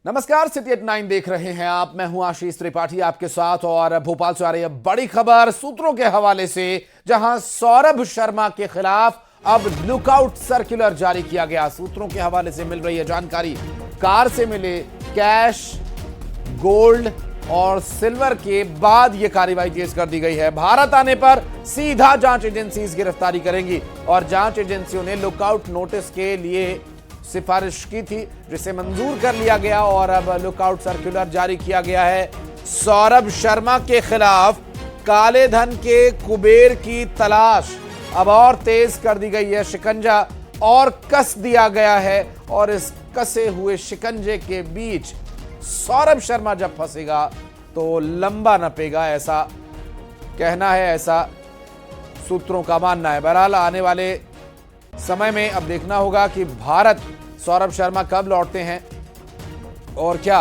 नमस्कार, city eight 9 देख रहे हैं आप। मैं हूं आशीष त्रिपाठी आपके साथ और भोपाल से आ रही है बड़ी खबर सूत्रों के हवाले से, जहां सौरभ शर्मा के खिलाफ अब लुकआउट सर्कुलर जारी किया गया। सूत्रों के हवाले से मिल रही है जानकारी, कार से मिले कैश, गोल्ड और सिल्वर के बाद यह कार्रवाई तेज कर दी गई है। भारत आने पर सीधा जांच एजेंसी गिरफ्तारी करेंगी और जांच एजेंसियों ने लुकआउट नोटिस के लिए सिफारिश की थी, जिसे मंजूर कर लिया गया और अब लुकआउट सर्कुलर जारी किया गया है। सौरभ शर्मा के खिलाफ काले धन के कुबेर की तलाश अब और तेज कर दी गई है। शिकंजा और कस दिया गया है और इस कसे हुए शिकंजे के बीच सौरभ शर्मा जब फंसेगा तो लंबा नपेगा, ऐसा कहना है, ऐसा सूत्रों का मानना है। बहरहाल आने वाले समय में अब देखना होगा कि भारत सौरभ शर्मा कब लौटते हैं और क्या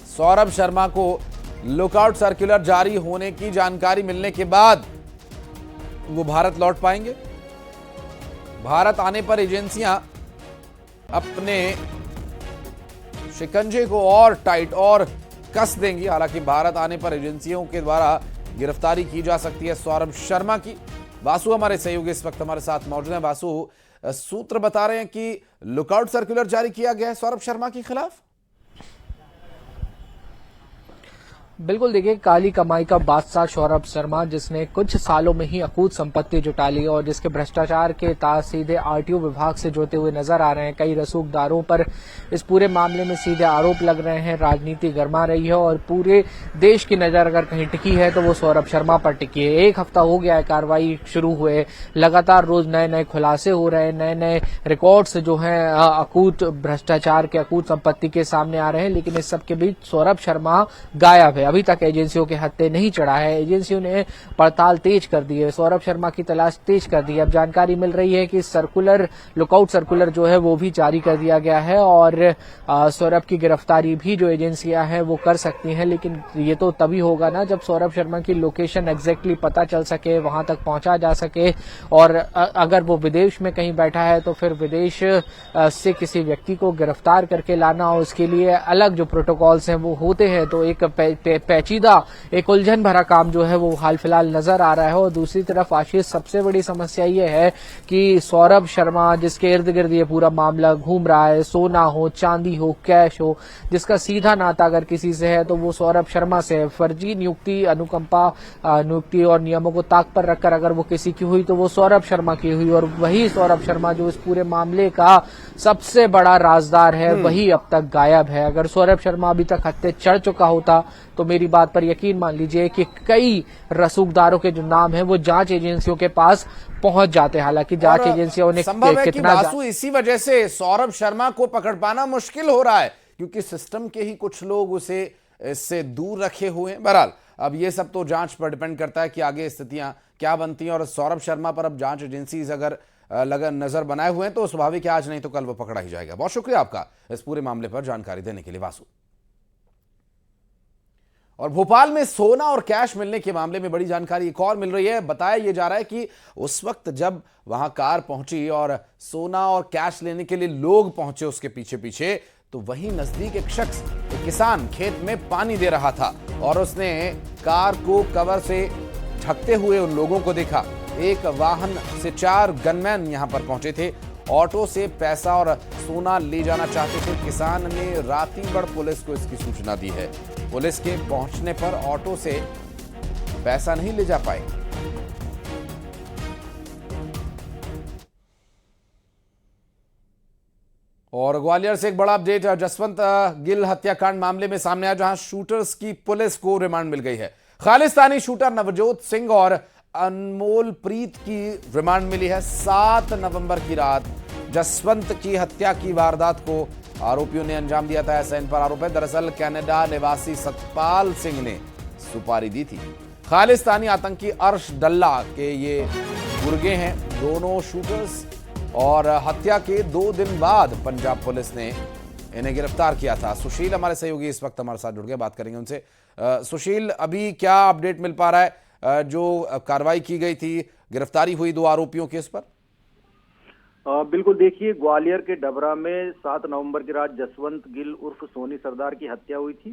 सौरभ शर्मा को लुकआउट सर्कुलर जारी होने की जानकारी मिलने के बाद वो भारत लौट पाएंगे। भारत आने पर एजेंसियां अपने शिकंजे को और टाइट और कस देंगी। हालांकि भारत आने पर एजेंसियों के द्वारा गिरफ्तारी की जा सकती है सौरभ शर्मा की। वासु हमारे सहयोगी इस वक्त हमारे साथ मौजूद हैं। वासु, सूत्र बता रहे हैं कि लुकआउट सर्कुलर जारी किया गया है सौरभ शर्मा के खिलाफ। बिल्कुल, देखिए, काली कमाई का बादशाह सौरभ शर्मा, जिसने कुछ सालों में ही अकूत संपत्ति जुटा ली और जिसके भ्रष्टाचार के तार सीधे आरटीओ विभाग से जुड़ते हुए नजर आ रहे हैं। कई रसूखदारों पर इस पूरे मामले में सीधे आरोप लग रहे हैं। राजनीति गर्मा रही है और पूरे देश की नजर अगर कहीं टिकी है तो वो सौरभ शर्मा पर टिकी है। एक हफ्ता हो गया है कार्रवाई शुरू हुए, लगातार रोज नए नए खुलासे हो रहे हैं, नए नए रिकॉर्ड्स जो हैं अकूत भ्रष्टाचार के, अकूत संपत्ति के सामने आ रहे हैं। लेकिन इस सब के बीच सौरभ शर्मा गायब है। अभी तक एजेंसियों के हत्थे नहीं चढ़ा है। एजेंसियों ने पड़ताल तेज कर दी है, सौरभ शर्मा की तलाश तेज कर दी है। अब जानकारी मिल रही है कि सर्कुलर, लुकआउट सर्कुलर जो है वो भी जारी कर दिया गया है और सौरभ की गिरफ्तारी भी जो एजेंसियां हैं वो कर सकती हैं। लेकिन ये तो तभी होगा ना जब सौरभ शर्मा की लोकेशन एग्जैक्टली पता चल सके, वहां तक पहुंचा जा सके। और अगर वो विदेश में कहीं बैठा है तो फिर विदेश से किसी व्यक्ति को गिरफ्तार करके लाना, और उसके लिए अलग जो प्रोटोकॉल्स हैं वो होते हैं। तो एक पेचीदा, एक उलझन भरा काम जो है वो हाल फिलहाल नजर आ रहा है। और दूसरी तरफ आशीष, सबसे बड़ी समस्या ये है कि सौरभ शर्मा, जिसके इर्द गिर्द ये पूरा मामला घूम रहा है, सोना हो, चांदी हो, कैश हो, जिसका सीधा नाता अगर किसी से है तो वो सौरभ शर्मा से है। फर्जी नियुक्ति, अनुकंपा नियुक्ति और नियमों को ताक पर रखकर अगर वो किसी की हुई तो वो सौरभ शर्मा की हुई। और वही सौरभ शर्मा जो इस पूरे मामले का सबसे बड़ा राजदार है, वही अब तक गायब है। अगर सौरभ शर्मा अभी तक हत्थे चढ़ चुका होता तो मेरी बात पर यकीन मान लीजिए कि कई रसूखदारों के जो नाम है वो जांच एजेंसियों के पास पहुंच जाते। हालांकि जांच एजेंसियों ने संभव है कितना कि वासु इसी वजह से सौरभ शर्मा को पकड़ पाना मुश्किल हो रहा है, क्योंकि सिस्टम के ही कुछ लोग उसे इससे दूर रखे हुए हैं। बहरहाल अब ये सब तो जांच पर डिपेंड करता है कि आगे स्थितियां क्या बनती हैं। और सौरभ शर्मा पर अब जांच एजेंसीज अगर नजर बनाए हुए हैं तो स्वाभाविक है आज नहीं तो कल वो पकड़ा ही जाएगा। बहुत शुक्रिया आपका इस पूरे मामले पर जानकारी देने के लिए वासु। और भोपाल में सोना और कैश मिलने के मामले में बड़ी जानकारी एक और मिल रही है। बताया यह जा रहा है कि उस वक्त जब वहां कार पहुंची और सोना और कैश लेने के लिए लोग पहुंचे उसके पीछे पीछे, तो वहीं नजदीक एक शख्स, एक किसान खेत में पानी दे रहा था और उसने कार को कवर से ढकते हुए उन लोगों को देखा। एक वाहन से 4 गनमैन यहां पर पहुंचे थे, ऑटो से पैसा और सोना ले जाना चाहते थे। किसान ने रातीगढ़ पुलिस को इसकी सूचना दी है। पुलिस के पहुंचने पर ऑटो से पैसा नहीं ले जा पाए। और ग्वालियर से एक बड़ा अपडेट, जसवंत गिल हत्याकांड मामले में सामने आया, जहां शूटर्स की पुलिस को रिमांड मिल गई है। खालिस्तानी शूटर नवजोत सिंह और अनमोल प्रीत की रिमांड मिली है। 7 नवंबर की रात जसवंत की हत्या की वारदात को आरोपियों ने अंजाम दिया था, ऐसा इन पर आरोप है। दरअसल कनाडा निवासी सतपाल सिंह ने सुपारी दी थी। खालिस्तानी आतंकी अर्श डल्ला के ये गुर्गे हैं दोनों शूटर्स, और हत्या के 2 दिन बाद पंजाब पुलिस ने इन्हें गिरफ्तार किया था। सुशील हमारे सहयोगी इस वक्त हमारे साथ जुड़ गए, बात करेंगे उनसे। सुशील, अभी क्या अपडेट मिल पा रहा है? जो कार्रवाई की गई थी, गिरफ्तारी हुई 2 आरोपियों के, इस पर? बिल्कुल, देखिए ग्वालियर के डबरा में 7 नवंबर की रात जसवंत गिल उर्फ सोनी सरदार की हत्या हुई थी।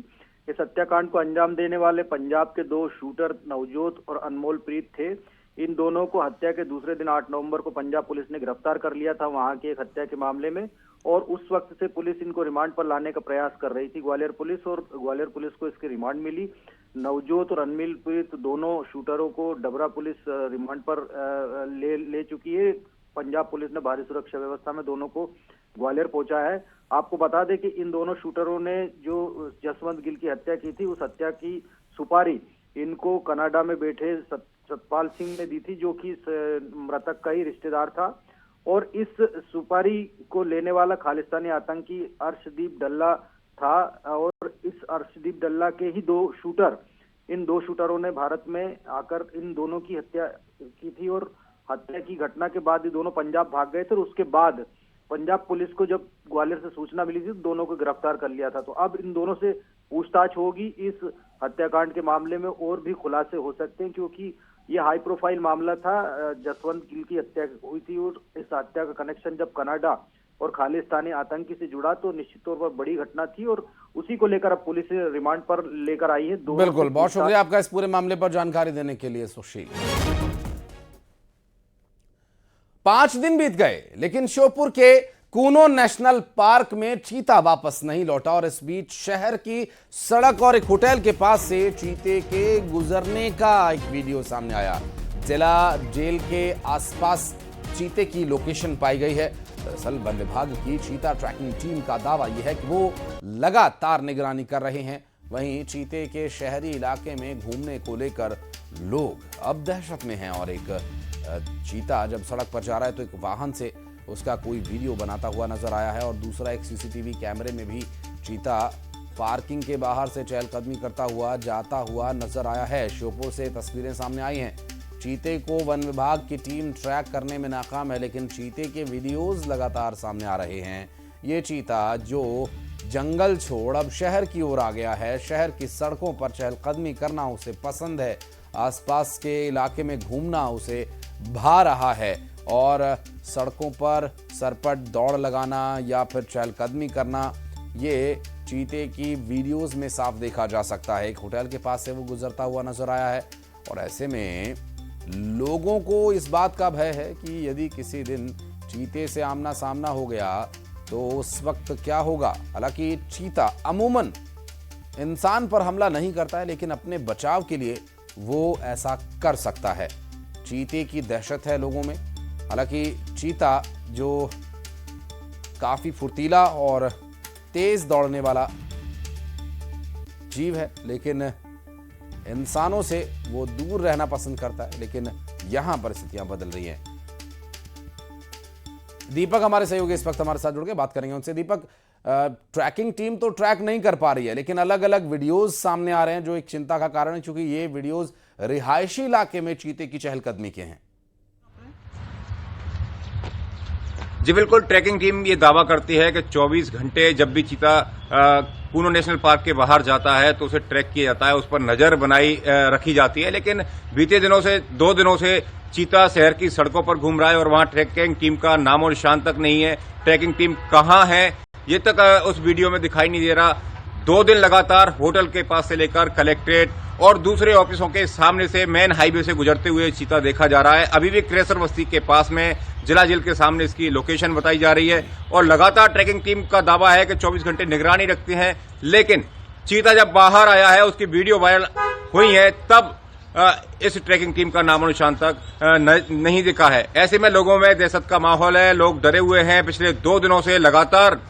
इस हत्याकांड को अंजाम देने वाले पंजाब के 2 शूटर नवजोत और अनमोल प्रीत थे। इन दोनों को हत्या के दूसरे दिन 8 नवंबर को पंजाब पुलिस ने गिरफ्तार कर लिया था वहां की एक हत्या के मामले में, और उस वक्त से पुलिस इनको रिमांड पर लाने का प्रयास कर रही थी ग्वालियर पुलिस, और ग्वालियर पुलिस को इसकी रिमांड मिली। नवजोत और अनमोल प्रीत दोनों शूटरों को डबरा पुलिस रिमांड पर ले चुकी है। पंजाब पुलिस ने भारी सुरक्षा व्यवस्था में दोनों को ग्वालियर पहुंचा है। आपको बता दें कि इन दोनों शूटरों ने जो जसवंत गिल की हत्या की थी, उस हत्या की सुपारी इनको कनाडा में बैठे सतपाल सिंह ने दी थी, जो कि मृतक का ही रिश्तेदार था। और इस सुपारी को लेने वाला खालिस्तानी आतंकी अर्शदीप डल्ला था, और इस अर्शदीप डल्ला के ही 2 शूटर, इन 2 शूटरों ने भारत में आकर इन दोनों की हत्या की थी। और हत्या की घटना के बाद ये दोनों पंजाब भाग गए थे, और उसके बाद पंजाब पुलिस को जब ग्वालियर से सूचना मिली थी तो दोनों को गिरफ्तार कर लिया था। तो अब इन दोनों से पूछताछ होगी। इस हत्याकांड के मामले में और भी खुलासे हो सकते हैं, क्योंकि ये हाई प्रोफाइल मामला था। जसवंत गिल की हत्या हुई थी, और इस हत्या का कनेक्शन जब कनाडा और खालिस्तानी आतंकी से जुड़ा तो निश्चित तौर पर बड़ी घटना थी, और उसी को लेकर अब पुलिस रिमांड पर लेकर आई है। बिल्कुल, बहुत शुक्रिया आपका इस पूरे मामले पर जानकारी देने के लिए सुशील। 5 दिन बीत गए लेकिन श्योपुर के कूनो नेशनल पार्क में चीता वापस नहीं लौटा, और इस बीच शहर की सड़क और एक होटल के पास से चीते के गुजरने का एक वीडियो सामने आया। जिला जेल के आसपास चीते की लोकेशन पाई गई है। दरअसल वन विभाग की चीता ट्रैकिंग टीम का दावा यह है कि वो लगातार निगरानी कर रहे हैं। वहीं चीते के शहरी इलाके में घूमने को लेकर लोग अब दहशत में हैं, और एक चीता जब सड़क पर जा रहा है तो एक वाहन से उसका कोई वीडियो बनाता हुआ नजर आया है, और दूसरा एक सीसीटीवी कैमरे में भी चीता पार्किंग के बाहर से चहलकदमी करता हुआ जाता हुआ नजर आया है। श्योपुर से तस्वीरें सामने आई हैं। चीते को वन विभाग की टीम ट्रैक करने में नाकाम है, लेकिन चीते के वीडियोस लगातार सामने आ रहे हैं। ये चीता जो जंगल छोड़ अब शहर की ओर आ गया है, शहर की सड़कों पर चहलकदमी करना उसे पसंद है, आसपास के इलाके में घूमना उसे भा रहा है, और सड़कों पर सरपट दौड़ लगाना या फिर चहलकदमी करना ये चीते की वीडियोस में साफ देखा जा सकता है। एक होटल के पास से वो गुजरता हुआ नजर आया है, और ऐसे में लोगों को इस बात का भय है कि यदि किसी दिन चीते से आमना सामना हो गया तो उस वक्त क्या होगा। हालांकि चीता अमूमन इंसान पर हमला नहीं करता है, लेकिन अपने बचाव के लिए वो ऐसा कर सकता है। चीते की दहशत है लोगों में। हालांकि चीता जो काफी फुर्तीला और तेज दौड़ने वाला जीव है, लेकिन इंसानों से वो दूर रहना पसंद करता है, लेकिन यहां परिस्थितियां बदल रही हैं। दीपक हमारे सहयोगी इस वक्त हमारे साथ जुड़ के बात करेंगे उनसे। दीपक, ट्रैकिंग टीम तो ट्रैक नहीं कर पा रही है, लेकिन अलग अलग वीडियोस सामने आ रहे हैं जो एक चिंता का कारण है, क्योंकि ये वीडियोस रिहायशी इलाके में चीते की चहलकदमी के हैं। जी बिल्कुल, ट्रैकिंग टीम ये दावा करती है कि 24 घंटे जब भी चीता कूनो नेशनल पार्क के बाहर जाता है तो उसे ट्रैक किया जाता है, उस पर नजर बनाई रखी जाती है। लेकिन बीते दिनों से 2 दिनों से चीता शहर की सड़कों पर घूम रहा है, और वहां ट्रैकिंग टीम का नामो निशान तक नहीं है। ट्रैकिंग टीम कहां है ये तक उस वीडियो में दिखाई नहीं दे रहा। 2 दिन लगातार होटल के पास से लेकर कलेक्ट्रेट और दूसरे ऑफिसों के सामने से मेन हाईवे से गुजरते हुए चीता देखा जा रहा है। अभी भी क्रेसर बस्ती के पास में जिला जेल के सामने इसकी लोकेशन बताई जा रही है, और लगातार ट्रैकिंग टीम का दावा है कि 24 घंटे निगरानी रखते हैं। लेकिन चीता जब बाहर आया है, उसकी वीडियो वायरल हुई है, तब इस ट्रैकिंग टीम का नामो निशान तक नहीं दिखा है। ऐसे में लोगों में दहशत का माहौल है, लोग डरे हुए हैं। पिछले 2 दिनों से लगातार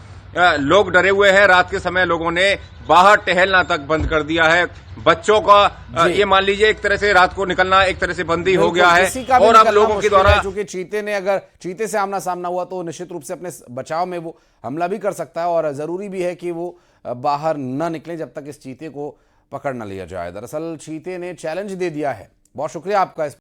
लोग डरे हुए हैं। रात के समय लोगों ने बाहर टहलना तक बंद कर दिया है। बच्चों का ये मान लीजिए एक तरह से रात को निकलना एक तरह से बंदी हो गया है, और अब लोगों के द्वारा, क्योंकि चीते ने अगर चीते से आमना सामना हुआ तो निश्चित रूप से अपने बचाव में वो हमला भी कर सकता है, और जरूरी भी है कि वो बाहर न निकले जब तक इस चीते को पकड़ न लिया जाए। दरअसल चीते ने चैलेंज दे दिया है। बहुत शुक्रिया आपका इस